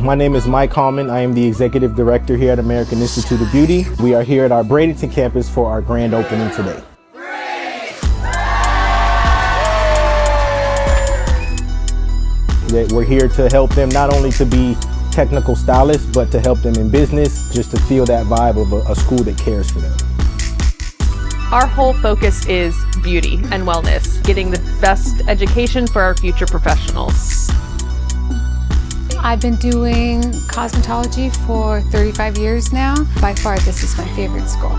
My name is Mike Halmon. I am the Executive Director here at American Institute of Beauty. We are here at our Bradenton campus for our grand opening today. We're here to help them not only to be technical stylists, but to help them in business, just to feel that vibe of a school that cares for them. Our whole focus is beauty and wellness, getting the best education for our future professionals. I've been doing cosmetology for 35 years now. By far, this is my favorite school.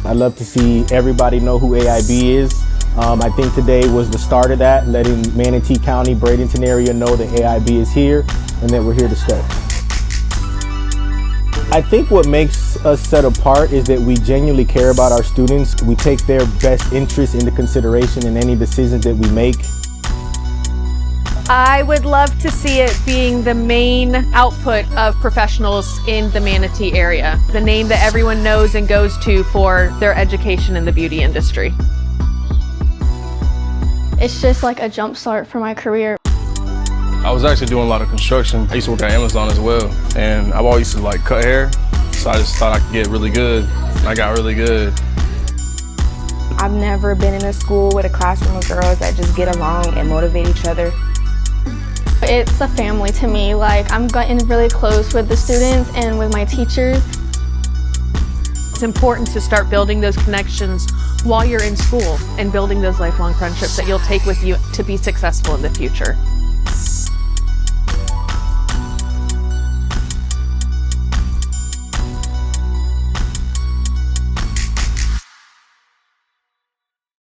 I love to see everybody know who AIB is. I think today was the start of that, letting Manatee County, Bradenton area know that AIB is here and that we're here to stay. I think what makes us set apart is that we genuinely care about our students. We take their best interests into consideration in any decisions that we make. I would love to see it being the main output of professionals in the Manatee area, the name that everyone knows and goes to for their education in the beauty industry. It's just like a jump start for my career. I was actually doing a lot of construction. I used to work at Amazon as well, and I've always used to like cut hair, so I just thought I could get really good, and I got really good. I've never been in a school with a classroom of girls that just get along and motivate each other. It's a family to me. Like, I'm getting really close with the students and with my teachers. It's important to start building those connections while you're in school and building those lifelong friendships that you'll take with you to be successful in the future.